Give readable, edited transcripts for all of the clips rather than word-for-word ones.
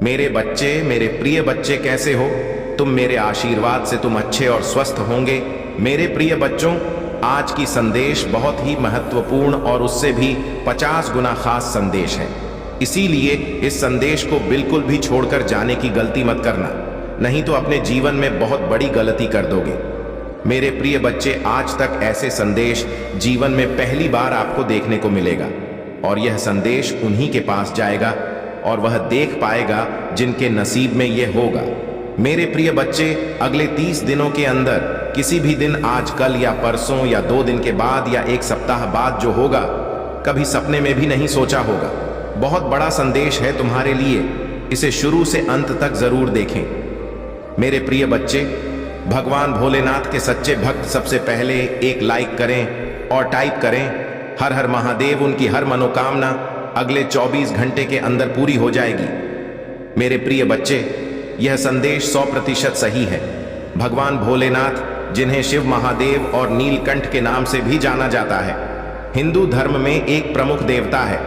मेरे बच्चे, मेरे प्रिय बच्चे, कैसे हो तुम? मेरे आशीर्वाद से तुम अच्छे और स्वस्थ होंगे। मेरे प्रिय बच्चों, आज की संदेश बहुत ही महत्वपूर्ण और उससे भी 50 गुना खास संदेश है। इसीलिए इस संदेश को बिल्कुल भी छोड़कर जाने की गलती मत करना, नहीं तो अपने जीवन में बहुत बड़ी गलती कर दोगे। मेरे प्रिय बच्चे, आज तक ऐसे संदेश जीवन में पहली बार आपको देखने को मिलेगा, और यह संदेश उन्हीं के पास जाएगा और वह देख पाएगा जिनके नसीब में यह होगा। मेरे प्रिय बच्चे, अगले 30 दिनों के अंदर किसी भी दिन, आज, कल या परसों या 2 दिन के बाद या 1 सप्ताह बाद जो होगा, कभी सपने में भी नहीं सोचा होगा। बहुत बड़ा संदेश है तुम्हारे लिए, इसे शुरू से अंत तक जरूर देखें। मेरे प्रिय बच्चे, भगवान भोलेनाथ के सच्चे भक्त सबसे पहले एक लाइक करें और टाइप करें हर हर महादेव। उनकी हर मनोकामना अगले 24 घंटे के अंदर पूरी हो जाएगी। मेरे प्रिय बच्चे, यह संदेश 100% सही है। भगवान भोलेनाथ, जिन्हें शिव महादेव और नीलकंठ के नाम से भी जाना जाता है, हिंदू धर्म में एक प्रमुख देवता है।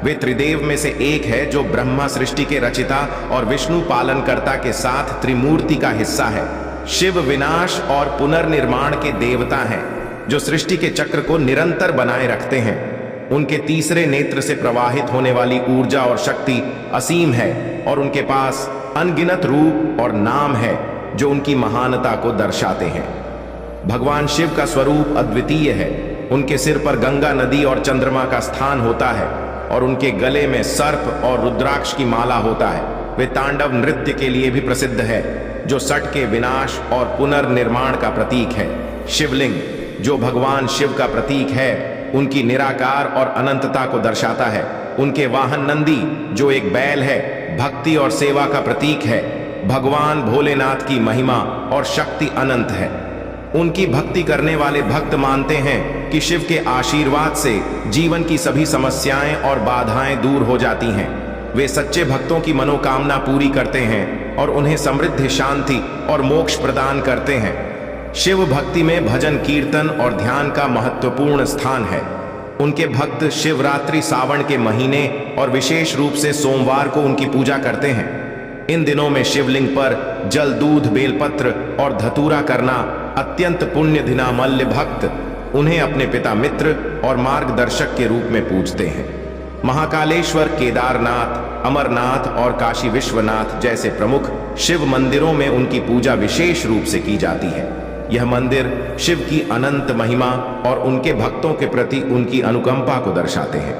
वे त्रिदेव में से एक है जो ब्रह्मा सृष्टि के रचिता और विष्णु पालनकर्ता के साथ त्रिमूर्ति का हिस्सा है। शिव विनाश और पुनर्निर्माण के देवता हैं, जो सृष्टि के चक्र को निरंतर बनाए रखते हैं। उनके तीसरे नेत्र से प्रवाहित होने वाली ऊर्जा और शक्ति असीम है, और उनके पास अनगिनत रूप और नाम है जो उनकी महानता को दर्शाते हैं। भगवान शिव का स्वरूप अद्वितीय है। उनके सिर पर गंगा नदी और चंद्रमा का स्थान होता है, और उनके गले में सर्प और रुद्राक्ष की माला होता है। वे तांडव नृत्य के लिए भी प्रसिद्ध है, जो सट के विनाश और पुनर्निर्माण का प्रतीक है। शिवलिंग, जो भगवान शिव का प्रतीक है, उनकी निराकार और अनंतता को दर्शाता है। उनके वाहन नंदी, जो एक बैल है, भक्ति और सेवा का प्रतीक है। भगवान भोलेनाथ की महिमा और शक्ति अनंत है। उनकी भक्ति करने वाले भक्त मानते हैं कि शिव के आशीर्वाद से जीवन की सभी समस्याएं और बाधाएं दूर हो जाती हैं। वे सच्चे भक्तों की मनोकामना पूरी करते हैं और उन्हें समृद्धि, शांति और मोक्ष प्रदान करते हैं। शिव भक्ति में भजन, कीर्तन और ध्यान का महत्वपूर्ण स्थान है। उनके भक्त शिवरात्रि, सावन के महीने और विशेष रूप से सोमवार को उनकी पूजा करते हैं। इन दिनों में शिवलिंग पर जल, दूध, बेलपत्र और धतूरा करना अत्यंत पुण्य दिनामल्य भक्त उन्हें अपने पिता, मित्र और मार्गदर्शक के रूप में पूजते हैं। महाकालेश्वर, केदारनाथ, अमरनाथ और काशी विश्वनाथ जैसे प्रमुख शिव मंदिरों में उनकी पूजा विशेष रूप से की जाती है। यह मंदिर शिव की अनंत महिमा और उनके भक्तों के प्रति उनकी अनुकंपा को दर्शाते हैं।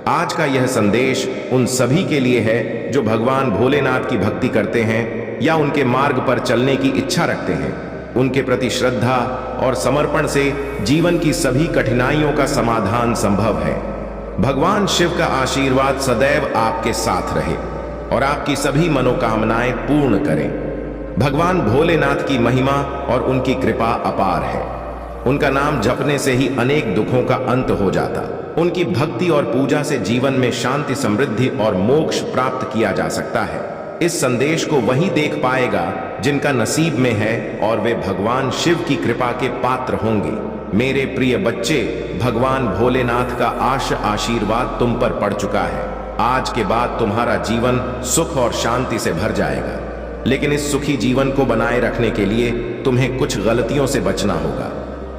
आज का यह संदेश उन सभी के लिए है जो भगवान भोलेनाथ की भक्ति करते हैं या उनके मार्ग पर चलने की इच्छा रखते हैं। उनके प्रति श्रद्धा और समर्पण से जीवन की सभी कठिनाइयों का समाधान संभव है। भगवान शिव का आशीर्वाद सदैव आपके साथ रहे और आपकी सभी मनोकामनाएं पूर्ण करें। भगवान भोलेनाथ की महिमा और उनकी कृपा अपार है। उनका नाम जपने से ही अनेक दुखों का अंत हो जाता। उनकी भक्ति और पूजा से जीवन में शांति, समृद्धि और मोक्ष प्राप्त किया जा सकता है। इस संदेश को वही देख पाएगा जिनका नसीब में है, और वे भगवान शिव की कृपा के पात्र होंगे। मेरे प्रिय बच्चे, भगवान भोलेनाथ का आशीर्वाद तुम पर पड़ चुका है। आज के बाद तुम्हारा जीवन सुख और शांति से भर जाएगा। लेकिन इस सुखी जीवन को बनाए रखने के लिए तुम्हें कुछ गलतियों से बचना होगा।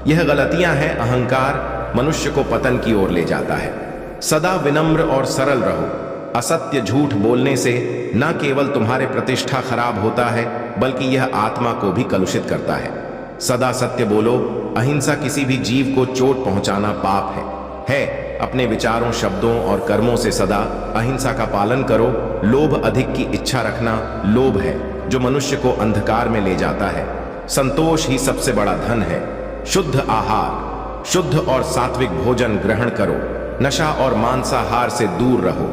यह गलतियां हैं अहंकार, मनुष्य को पतन की ओर ले जाता है। सदा विनम्र और सरल रहो। असत्य, झूठ बोलने से न केवल तुम्हारे प्रतिष्ठा खराब होता है, बल्कि यह आत्मा को भी कलुषित करता है। सदा सत्य बोलो। अहिंसा, किसी भी जीव को चोट पहुंचाना पाप है। अपने विचारों, शब्दों और कर्मों से सदा अहिंसा का पालन करो। लोभ, अधिक की इच्छा रखना लोभ है, जो मनुष्य को अंधकार में ले जाता है। संतोष ही सबसे बड़ा धन है। शुद्ध आहार, शुद्ध और सात्विक भोजन ग्रहण करो। नशा और मांसाहार से दूर रहो।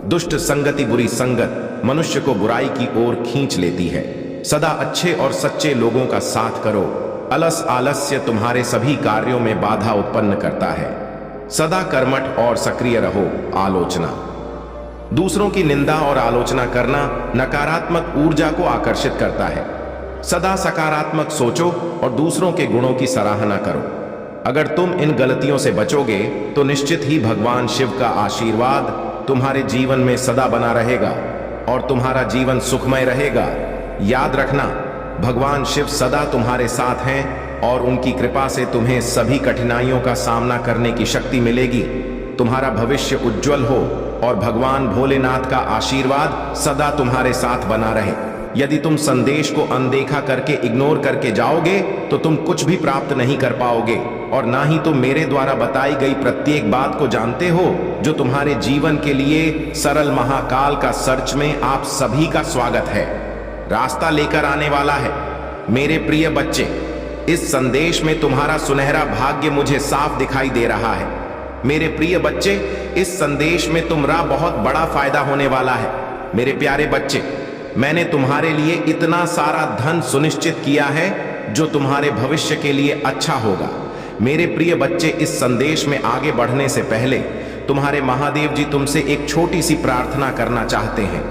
दुष्ट संगति, बुरी संगत मनुष्य को बुराई की ओर खींच लेती है। सदा अच्छे और सच्चे लोगों का साथ करो। अलस, आलस्य तुम्हारे सभी कार्यों में बाधा उत्पन्न करता है। सदा कर्मठ और सक्रिय रहो। आलोचना, दूसरों की निंदा और आलोचना करना नकारात्मक ऊर्जा को आकर्षित करता है। सदा सकारात्मक सोचो और दूसरों के गुणों की सराहना करो। अगर तुम इन गलतियों से बचोगे तो निश्चित ही भगवान शिव का आशीर्वाद तुम्हारे जीवन में सदा बना रहेगा। और तुम्हारा जीवन सुखमय रहेगा। याद रखना, भगवान शिव सदा तुम्हारे साथ हैं और उनकी कृपा से तुम्हें सभी कठिनाइयों का सामना करने की शक्ति मिलेगी। तुम्हारा भविष्य उज्जवल हो और भगवान भोलेनाथ का आशीर्वाद सदा तुम्हारे साथ बना रहे। यदि तुम संदेश को अनदेखा करके इग्नोर करके जाओगे तो तुम कुछ भी प्राप्त नहीं कर पाओगे और ना ही तुम मेरे द्वारा बताई गई प्रत्येक बात को जानते हो जो तुम्हारे जीवन के लिए सरल महाकाल का सर्च में आप सभी का स्वागत है, रास्ता लेकर आने वाला है। मेरे प्रिय बच्चे, इस संदेश में तुम्हारा सुनहरा भाग्य मुझे साफ दिखाई दे रहा है। मेरे प्रिय बच्चे, इस संदेश में तुम्हारा बहुत बड़ा फायदा होने वाला है। मेरे प्यारे बच्चे, मैंने तुम्हारे लिए इतना सारा धन सुनिश्चित किया है जो तुम्हारे भविष्य के लिए अच्छा होगा। मेरे प्रिय बच्चे, इस संदेश में आगे बढ़ने से पहले तुम्हारे महादेव जी तुमसे एक छोटी सी प्रार्थना करना चाहते हैं।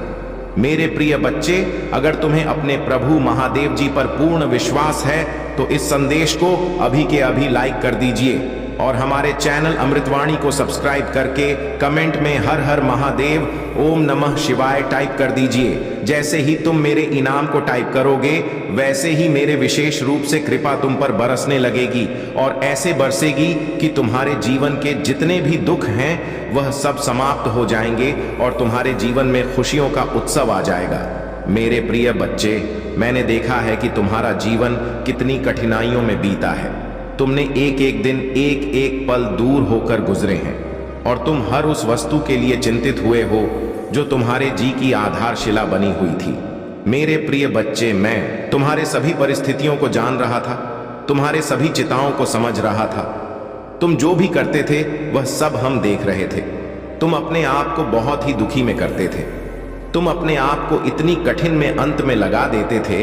मेरे प्रिय बच्चे, अगर तुम्हें अपने प्रभु महादेव जी पर पूर्ण विश्वास है तो इस संदेश को अभी के अभी लाइक कर दीजिए और हमारे चैनल अमृतवाणी को सब्सक्राइब करके कमेंट में हर हर महादेव ओम नमः शिवाय टाइप कर दीजिए। जैसे ही तुम मेरे इनाम को टाइप करोगे वैसे ही मेरे विशेष रूप से कृपा तुम पर बरसने लगेगी और ऐसे बरसेगी कि तुम्हारे जीवन के जितने भी दुख हैं वह सब समाप्त हो जाएंगे और तुम्हारे जीवन में खुशियों का उत्सव आ जाएगा। मेरे प्रिय बच्चे, मैंने देखा है कि तुम्हारा जीवन कितनी कठिनाइयों में बीता है। तुमने एक एक दिन एक एक पल दूर होकर गुजरे हैं और तुम हर उस वस्तु के लिए चिंतित हुए हो जो तुम्हारे जी की आधारशिला बनी हुई थी। मेरे प्रिय बच्चे, मैं तुम्हारे सभी परिस्थितियों को जान रहा था, तुम्हारे सभी चिताओं को समझ रहा था। तुम जो भी करते थे वह सब हम देख रहे थे। तुम अपने आप को बहुत ही दुखी में करते थे। तुम अपने आप को इतनी कठिन में अंत में लगा देते थे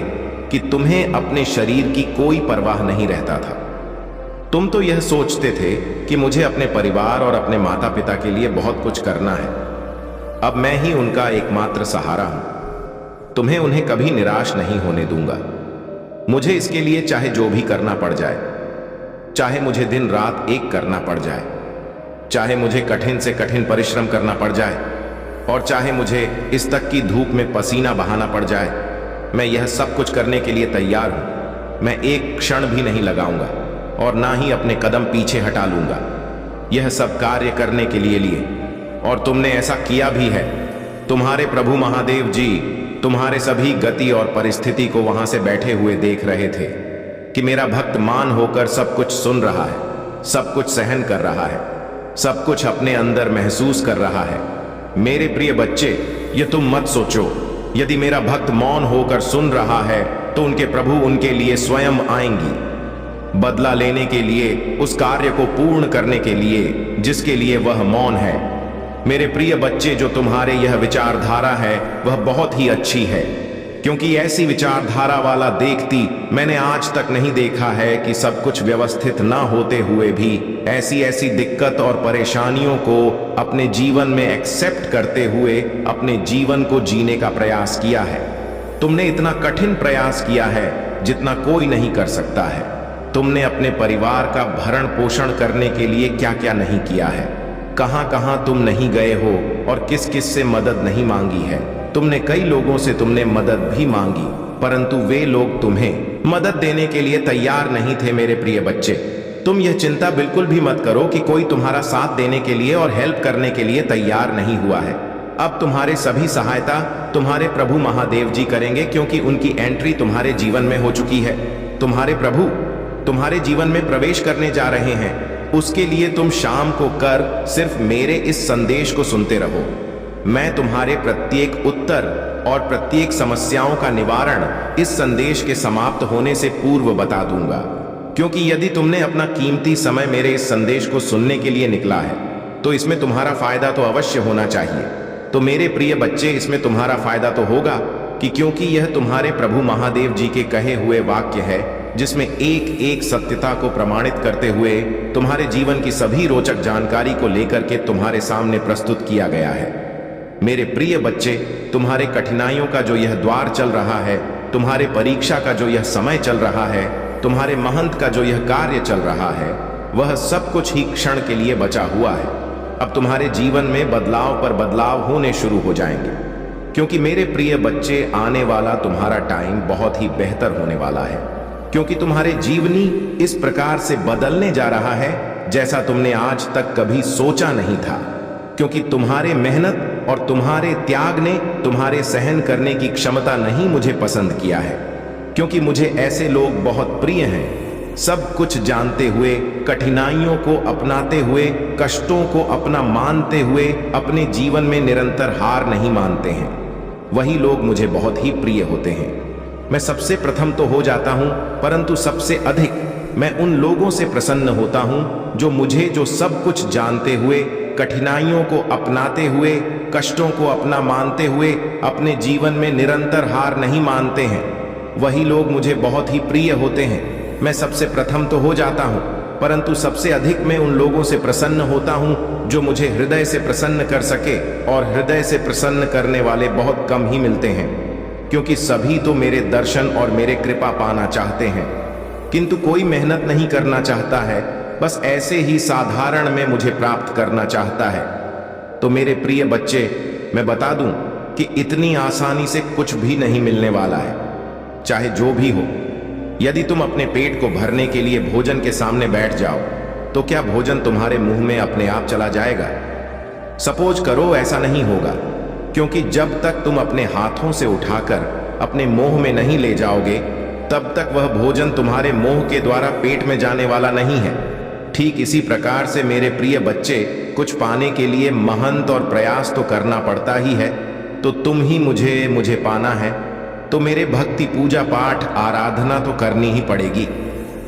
कि तुम्हें अपने शरीर की कोई परवाह नहीं रहता था। तुम तो यह सोचते थे कि मुझे अपने परिवार और अपने माता पिता के लिए बहुत कुछ करना है। अब मैं ही उनका एकमात्र सहारा हूं। तुम्हें उन्हें कभी निराश नहीं होने दूंगा। मुझे इसके लिए चाहे जो भी करना पड़ जाए, चाहे मुझे दिन रात एक करना पड़ जाए, चाहे मुझे कठिन से कठिन परिश्रम करना पड़ जाए और चाहे मुझे इस तक की धूप में पसीना बहाना पड़ जाए, मैं यह सब कुछ करने के लिए तैयार हूं। मैं एक क्षण भी नहीं लगाऊंगा और ना ही अपने कदम पीछे हटा लूंगा यह सब कार्य करने के लिए और तुमने ऐसा किया भी है। तुम्हारे प्रभु महादेव जी तुम्हारे सभी गति और परिस्थिति को वहां से बैठे हुए देख रहे थे कि मेरा भक्त मान होकर सब कुछ सुन रहा है, सब कुछ सहन कर रहा है, सब कुछ अपने अंदर महसूस कर रहा है। मेरे प्रिय बच्चे, ये तुम मत सोचो यदि मेरा भक्त मौन होकर सुन रहा है तो उनके प्रभु उनके लिए स्वयं आएंगी, बदला लेने के लिए, उस कार्य को पूर्ण करने के लिए जिसके लिए वह मौन है। मेरे प्रिय बच्चे, जो तुम्हारे यह विचारधारा है वह बहुत ही अच्छी है, क्योंकि ऐसी विचारधारा वाला व्यक्ति मैंने आज तक नहीं देखा है कि सब कुछ व्यवस्थित ना होते हुए भी ऐसी ऐसी दिक्कत और परेशानियों को अपने जीवन में एक्सेप्ट करते हुए अपने जीवन को जीने का प्रयास किया है। तुमने इतना कठिन प्रयास किया है जितना कोई नहीं कर सकता है। तुमने अपने परिवार का भरण पोषण करने के लिए क्या क्या नहीं किया है, कहां कहां तुम नहीं गए हो और किस किस से मदद नहीं मांगी है। तुमने कई लोगों से तुमने मदद भी मांगी, परंतु वे लोग तुम्हें मदद देने के लिए तैयार नहीं थे। मेरे प्रिय बच्चे, तुम यह चिंता बिल्कुल भी मत करो कि कोई तुम्हारा साथ देने के लिए और हेल्प करने के लिए तैयार नहीं हुआ है। अब तुम्हारे सभी सहायता तुम्हारे प्रभु महादेव जी करेंगे, क्योंकि उनकी एंट्री तुम्हारे जीवन में हो चुकी है। तुम्हारे प्रभु तुम्हारे जीवन में प्रवेश करने जा रहे हैं। उसके लिए तुम शाम को कर सिर्फ मेरे इस संदेश को सुनते रहो। मैं तुम्हारे प्रत्येक उत्तर और प्रत्येक समस्याओं का निवारण इस संदेश के समाप्त होने से पूर्व बता दूंगा, क्योंकि यदि तुमने अपना कीमती समय मेरे इस संदेश को सुनने के लिए निकला है तो इसमें तुम्हारा फायदा तो अवश्य होना चाहिए। तो मेरे प्रिय बच्चे, इसमें तुम्हारा फायदा तो होगा कि क्योंकि यह तुम्हारे प्रभु महादेव जी के कहे हुए वाक्य है, जिसमें एक एक सत्यता को प्रमाणित करते हुए तुम्हारे जीवन की सभी रोचक जानकारी को लेकर के तुम्हारे सामने प्रस्तुत किया गया है। मेरे प्रिय बच्चे, तुम्हारे कठिनाइयों का जो यह द्वार चल रहा है, तुम्हारे परीक्षा का जो यह समय चल रहा है, तुम्हारे महंत का जो यह कार्य चल रहा है, वह सब कुछ ही क्षण के लिए बचा हुआ है। अब तुम्हारे जीवन में बदलाव पर बदलाव होने शुरू हो जाएंगे, क्योंकि मेरे प्रिय बच्चे, आने वाला तुम्हारा टाइम बहुत ही बेहतर होने वाला है, क्योंकि तुम्हारे जीवनी इस प्रकार से बदलने जा रहा है जैसा तुमने आज तक कभी सोचा नहीं था। क्योंकि तुम्हारे मेहनत और तुम्हारे त्याग ने तुम्हारे सहन करने की क्षमता नहीं मुझे पसंद किया है, क्योंकि मुझे ऐसे लोग बहुत प्रिय हैं, सब कुछ जानते हुए, कठिनाइयों को अपनाते हुए, कष्टों को अपना मानते हुए, अपने जीवन में निरंतर हार नहीं मानते हैं। वही लोग मुझे बहुत ही प्रिय होते हैं। मैं सबसे प्रथम तो हो जाता हूं, परंतु सबसे अधिक मैं उन लोगों से प्रसन्न होता हूं जो सब कुछ जानते हुए, कठिनाइयों को अपनाते हुए, कष्टों को अपना मानते हुए, अपने जीवन में निरंतर हार नहीं मानते हैं। वही लोग मुझे बहुत ही प्रिय होते हैं। मैं सबसे प्रथम तो हो जाता हूं, परंतु सबसे अधिक मैं उन लोगों से प्रसन्न होता हूं जो मुझे हृदय से प्रसन्न कर सके, और हृदय से प्रसन्न करने वाले बहुत कम ही मिलते हैं, क्योंकि सभी तो मेरे दर्शन और मेरे कृपा पाना चाहते हैं, किंतु कोई मेहनत नहीं करना चाहता है, बस ऐसे ही साधारण में मुझे प्राप्त करना चाहता है। तो मेरे प्रिय बच्चे, मैं बता दूं कि इतनी आसानी से कुछ भी नहीं मिलने वाला है, चाहे जो भी हो। यदि तुम अपने पेट को भरने के लिए भोजन के सामने बैठ जाओ, तो क्या भोजन तुम्हारे मुंह में अपने आप चला जाएगा? सपोज करो ऐसा नहीं होगा, क्योंकि जब तक तुम अपने हाथों से उठाकर अपने मुंह में नहीं ले जाओगे, तब तक वह भोजन तुम्हारे मुंह के द्वारा पेट में जाने वाला नहीं है। ठीक इसी प्रकार से मेरे प्रिय बच्चे, कुछ पाने के लिए मेहनत और प्रयास तो करना पड़ता ही है। तो तुम ही मुझे पाना है, तो मेरे भक्ति, पूजा पाठ, आराधना तो करनी ही पड़ेगी।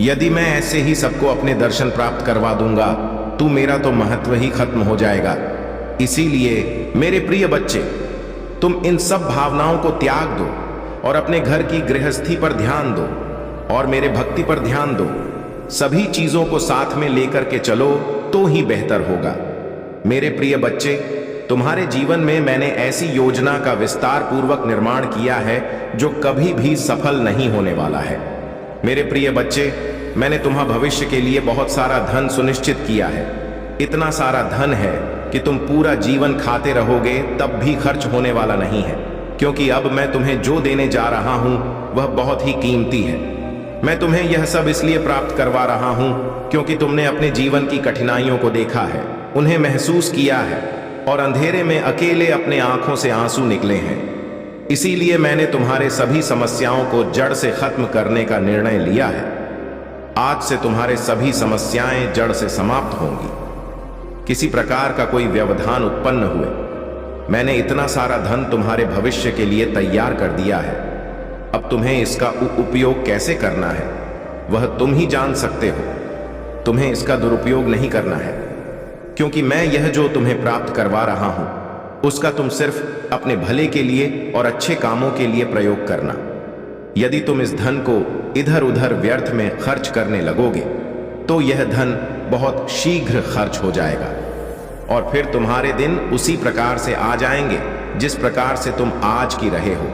यदि मैं ऐसे ही सबको अपने दर्शन प्राप्त करवा दूंगा, तो मेरा तो महत्व ही खत्म हो जाएगा। इसीलिए मेरे प्रिय बच्चे, तुम इन सब भावनाओं को त्याग दो और अपने घर की गृहस्थी पर ध्यान दो और मेरे भक्ति पर ध्यान दो। सभी चीजों को साथ में लेकर के चलो तो ही बेहतर होगा। मेरे प्रिय बच्चे, तुम्हारे जीवन में मैंने ऐसी योजना का विस्तार पूर्वक निर्माण किया है जो कभी भी सफल नहीं होने वाला है। मेरे प्रिय बच्चे, मैंने तुम्हारे भविष्य के लिए बहुत सारा धन सुनिश्चित किया है। इतना सारा धन है कि तुम पूरा जीवन खाते रहोगे तब भी खर्च होने वाला नहीं है, क्योंकि अब मैं तुम्हें जो देने जा रहा हूं वह बहुत ही कीमती है। मैं तुम्हें यह सब इसलिए प्राप्त करवा रहा हूं क्योंकि तुमने अपने जीवन की कठिनाइयों को देखा है, उन्हें महसूस किया है और अंधेरे में अकेले अपने आंखों से आंसू निकले हैं। इसीलिए मैंने तुम्हारे सभी समस्याओं को जड़ से खत्म करने का निर्णय लिया है। आज से तुम्हारे सभी समस्याएं जड़ से समाप्त होंगी। किसी प्रकार का कोई व्यवधान उत्पन्न हुए, मैंने इतना सारा धन तुम्हारे भविष्य के लिए तैयार कर दिया है। अब तुम्हें इसका उपयोग कैसे करना है वह तुम ही जान सकते हो। तुम्हें इसका दुरुपयोग नहीं करना है, क्योंकि मैं यह जो तुम्हें प्राप्त करवा रहा हूं उसका तुम सिर्फ अपने भले के लिए और अच्छे कामों के लिए प्रयोग करना। यदि तुम इस धन को इधर उधर व्यर्थ में खर्च करने लगोगे तो यह धन बहुत शीघ्र खर्च हो जाएगा और फिर तुम्हारे दिन उसी प्रकार से आ जाएंगे जिस प्रकार से तुम आज की रहे हो।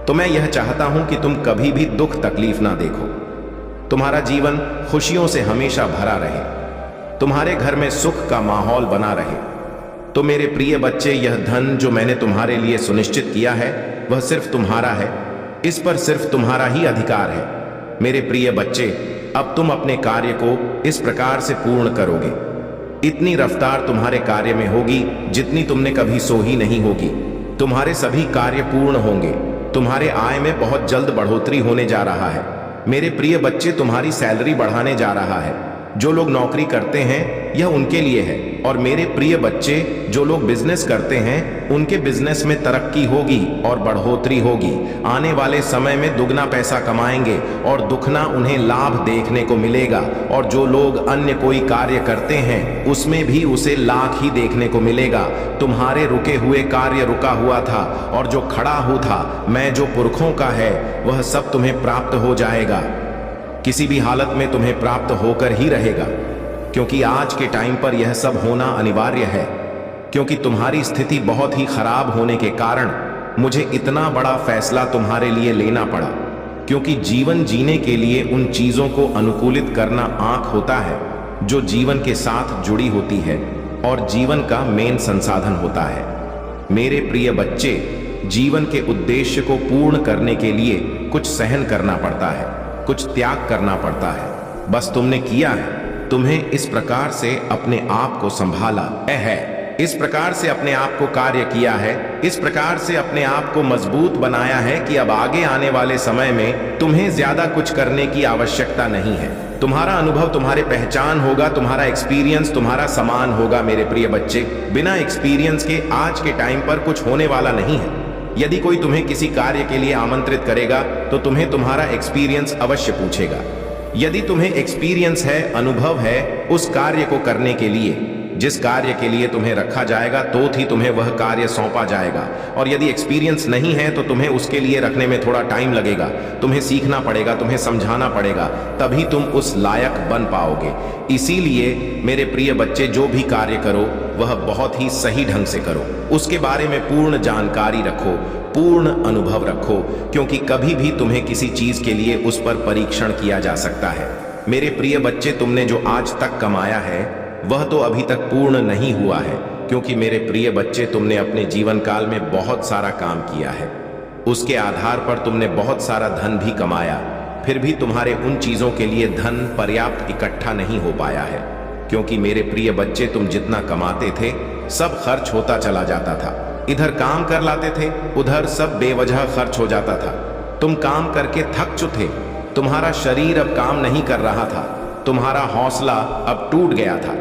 तो मैं यह चाहता हूं कि तुम कभी भी दुख तकलीफ ना देखो, तुम्हारा जीवन खुशियों से हमेशा भरा रहे, तुम्हारे घर में सुख का माहौल बना रहे। तो मेरे प्रिय बच्चे, यह धन जो मैंने तुम्हारे लिए सुनिश्चित किया है वह सिर्फ तुम्हारा है, इस पर सिर्फ तुम्हारा ही अधिकार है। मेरे प्रिय बच्चे, अब तुम अपने कार्य को इस प्रकार से पूर्ण करोगे। इतनी रफ्तार तुम्हारे कार्य में होगी जितनी तुमने कभी सोची नहीं होगी। तुम्हारे सभी कार्य पूर्ण होंगे। तुम्हारे आय में बहुत जल्द बढ़ोतरी होने जा रहा है। मेरे प्रिय बच्चे, तुम्हारी सैलरी बढ़ाने जा रहा है। जो लोग नौकरी करते हैं यह उनके लिए है, और मेरे प्रिय बच्चे, जो लोग बिजनेस करते हैं उनके बिजनेस में तरक्की होगी और बढ़ोतरी होगी। आने वाले समय में दुगना पैसा कमाएंगे और दुगना उन्हें लाभ देखने को मिलेगा, और जो लोग अन्य कोई कार्य करते हैं उसमें भी उसे लाभ ही देखने को मिलेगा। तुम्हारे रुके हुए कार्य रुका हुआ था, और जो खड़ा हुआ था, मैं जो पुरखों का है वह सब तुम्हें प्राप्त हो जाएगा। किसी भी हालत में तुम्हें प्राप्त होकर ही रहेगा, क्योंकि आज के टाइम पर यह सब होना अनिवार्य है। क्योंकि तुम्हारी स्थिति बहुत ही खराब होने के कारण मुझे इतना बड़ा फैसला तुम्हारे लिए लेना पड़ा, क्योंकि जीवन जीने के लिए उन चीजों को अनुकूलित करना आंख होता है जो जीवन के साथ जुड़ी होती है और जीवन का मेन संसाधन होता है। मेरे प्रिय बच्चे, जीवन के उद्देश्य को पूर्ण करने के लिए कुछ सहन करना पड़ता है, कुछ त्याग करना पड़ता है। बस तुमने किया है, तुम्हें इस प्रकार से अपने आप को संभाला है, इस प्रकार से अपने आप को कार्य किया है, इस प्रकार से अपने आप को मजबूत बनाया है कि अब आगे आने वाले समय में तुम्हें ज्यादा कुछ करने की आवश्यकता नहीं है। तुम्हारा अनुभव तुम्हारे पहचान होगा, तुम्हारा एक्सपीरियंस तुम्हारा समान होगा। मेरे प्रिय बच्चे, बिना एक्सपीरियंस के आज के टाइम पर कुछ होने वाला नहीं है। यदि कोई तुम्हें किसी कार्य के लिए आमंत्रित करेगा तो तुम्हें तुम्हारा एक्सपीरियंस अवश्य पूछेगा। यदि तुम्हें एक्सपीरियंस है, अनुभव है उस कार्य को करने के लिए, जिस कार्य के लिए तुम्हें रखा जाएगा तो ही तुम्हें वह कार्य सौंपा जाएगा। और यदि एक्सपीरियंस नहीं है तो तुम्हें उसके लिए रखने में थोड़ा टाइम लगेगा, तुम्हें सीखना पड़ेगा, तुम्हें समझाना पड़ेगा, तभी तुम उस लायक बन पाओगे। इसीलिए मेरे प्रिय बच्चे, जो भी कार्य करो वह बहुत ही सही ढंग से करो, उसके बारे में पूर्ण जानकारी रखो, पूर्ण अनुभव रखो, क्योंकि कभी भी तुम्हें किसी चीज के लिए उस पर परीक्षण किया जा सकता है। मेरे प्रिय बच्चे, तुमने जो आज तक कमाया है वह तो अभी तक पूर्ण नहीं हुआ है, क्योंकि मेरे प्रिय बच्चे, तुमने अपने जीवन काल में बहुत सारा काम किया है। उसके आधार पर तुमने बहुत सारा धन भी कमाया, फिर भी तुम्हारे उन चीजों के लिए धन पर्याप्त इकट्ठा नहीं हो पाया है, क्योंकि मेरे प्रिय बच्चे, तुम जितना कमाते थे सब खर्च होता चला जाता था। इधर काम कर लाते थे, उधर सब बेवजह खर्च हो जाता था। तुम काम करके थक चुके, तुम्हारा शरीर अब काम नहीं कर रहा था, तुम्हारा हौसला अब टूट गया था,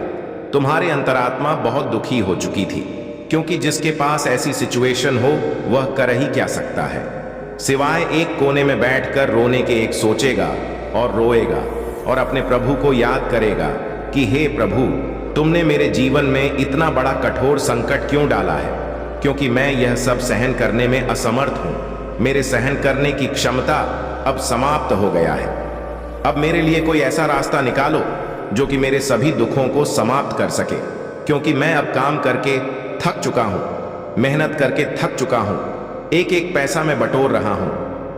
तुम्हारी अंतरात्मा बहुत दुखी हो चुकी थी, क्योंकि जिसके पास ऐसी सिचुएशन हो वह कर ही क्या सकता है, सिवाय एक कोने में बैठकर रोने के एक सोचेगा और रोएगा और अपने प्रभु को याद करेगा कि हे प्रभु, तुमने मेरे जीवन में इतना बड़ा कठोर संकट क्यों डाला है, क्योंकि मैं यह सब सहन करने में असमर्थ हूं। मेरे सहन करने की क्षमता अब समाप्त हो गया है। अब मेरे लिए कोई ऐसा रास्ता निकालो जो कि मेरे सभी दुखों को समाप्त कर सके, क्योंकि मैं अब काम करके थक चुका हूं, मेहनत करके थक चुका हूं, एक एक पैसा मैं बटोर रहा हूं,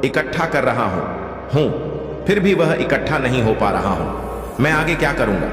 इकट्ठा कर रहा हूं, फिर भी वह इकट्ठा नहीं हो पा रहा हूं। मैं आगे क्या करूंगा?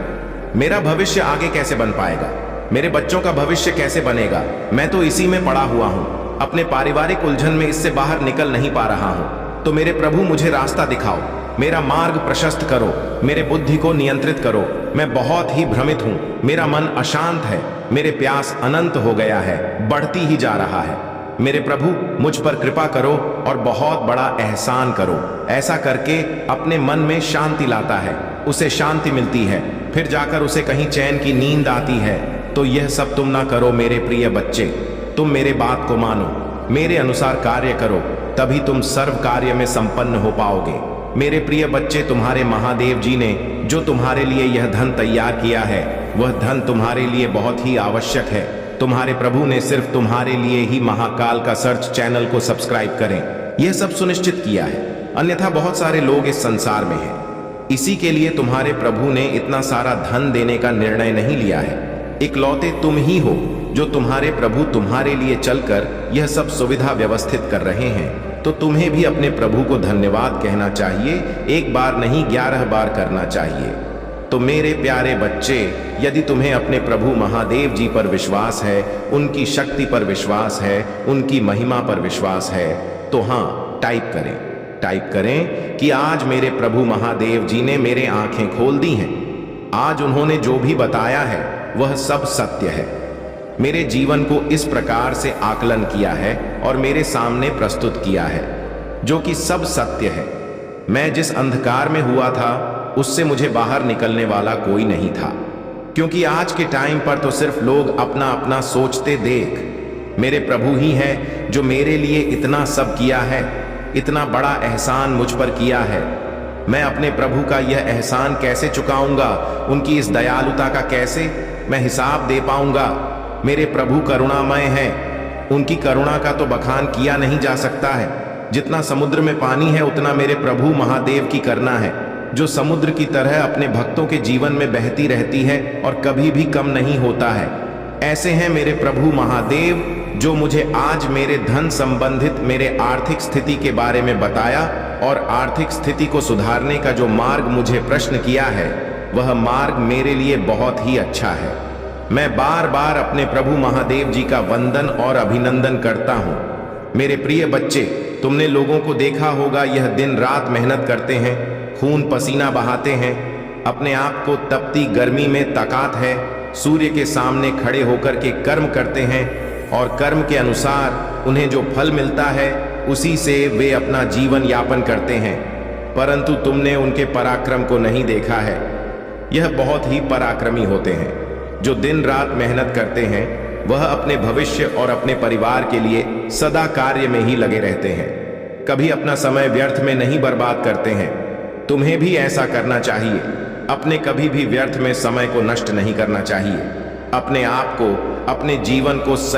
मेरा भविष्य आगे कैसे बन पाएगा? मेरे बच्चों का भविष्य कैसे बनेगा? मैं तो इसी में पड़ा हुआ हूं, अपने पारिवारिक उलझन में इससे बाहर निकल नहीं पा रहा हूं। तो मेरे प्रभु, मुझे रास्ता दिखाओ, मेरा मार्ग प्रशस्त करो, मेरे बुद्धि को नियंत्रित करो। मैं बहुत ही भ्रमित हूं, मेरा मन अशांत है, मेरे प्यास अनंत हो गया है, बढ़ती ही जा रहा है। मेरे प्रभु, मुझ पर कृपा करो और बहुत बड़ा एहसान करो। ऐसा करके अपने मन में शांति लाता है, उसे शांति मिलती है, फिर जाकर उसे कहीं चैन की नींद आती है। तो यह सब तुम ना करो मेरे प्रिय बच्चे, तुम मेरे बात को मानो, मेरे अनुसार कार्य करो, तभी तुम सर्व कार्य में संपन्न हो पाओगे। मेरे प्रिय बच्चे, तुम्हारे महादेव जी ने जो तुम्हारे लिए यह धन तैयार किया है, वह धन तुम्हारे लिए बहुत ही आवश्यक है। तुम्हारे प्रभु ने सिर्फ तुम्हारे लिए ही महाकाल का सर्च चैनल को सब्सक्राइब करें, यह सब सुनिश्चित किया है, अन्यथा बहुत सारे लोग इस संसार में हैं। इसी के लिए तुम्हारे प्रभु ने इतना सारा धन देने का निर्णय नहीं लिया है। इकलौते तुम ही हो जो तुम्हारे प्रभु तुम्हारे लिए चलकर यह सब सुविधा व्यवस्थित कर रहे हैं। तो तुम्हें भी अपने प्रभु को धन्यवाद कहना चाहिए, एक बार नहीं 11 बार करना चाहिए। तो मेरे प्यारे बच्चे, यदि तुम्हें अपने प्रभु महादेव जी पर विश्वास है, उनकी शक्ति पर विश्वास है, उनकी महिमा पर विश्वास है, तो हाँ, टाइप करें कि आज मेरे प्रभु महादेव जी ने मेरे आंखें खोल दी हैं। आज उन्होंने जो भी बताया है वह सब सत्य है। मेरे जीवन को इस प्रकार से आकलन किया है और मेरे सामने प्रस्तुत किया है, जो कि सब सत्य है। मैं जिस अंधकार में हुआ था उससे मुझे बाहर निकलने वाला कोई नहीं था, क्योंकि आज के टाइम पर तो सिर्फ लोग अपना अपना सोचते देख। मेरे प्रभु ही हैं जो मेरे लिए इतना सब किया है, इतना बड़ा एहसान मुझ पर किया है। मैं अपने प्रभु का यह एहसान कैसे चुकाऊंगा, उनकी इस दयालुता का कैसे मैं हिसाब दे पाऊंगा। मेरे प्रभु करुणामय हैं, उनकी करुणा का तो बखान किया नहीं जा सकता है। जितना समुद्र में पानी है उतना मेरे प्रभु महादेव की करना है, जो समुद्र की तरह अपने भक्तों के जीवन में बहती रहती है और कभी भी कम नहीं होता है। ऐसे हैं मेरे प्रभु महादेव, जो मुझे आज मेरे धन संबंधित मेरे आर्थिक स्थिति के बारे में बताया और आर्थिक स्थिति को सुधारने का जो मार्ग मुझे प्रश्न किया है, वह मार्ग मेरे लिए बहुत ही अच्छा है। मैं बार बार अपने प्रभु महादेव जी का वंदन और अभिनंदन करता हूँ। मेरे प्रिय बच्चे, तुमने लोगों को देखा होगा, यह दिन रात मेहनत करते हैं, खून पसीना बहाते हैं, अपने आप को तपती गर्मी में ताकत है, सूर्य के सामने खड़े होकर के कर्म करते हैं और कर्म के अनुसार उन्हें जो फल मिलता है उसी से वे अपना जीवन यापन करते हैं। परंतु तुमने उनके पराक्रम को नहीं देखा है। यह बहुत ही पराक्रमी होते हैं जो दिन रात मेहनत करते हैं। वह अपने भविष्य और अपने परिवार के लिए सदा कार्य में ही लगे रहते हैं, कभी अपना समय व्यर्थ में नहीं बर्बाद करते हैं। तुम्हें भी ऐसा करना चाहिए। अपने कभी भी व्यर्थ में समय को नष्ट नहीं करना चाहिए। अपने आप को, अपने जीवन को सही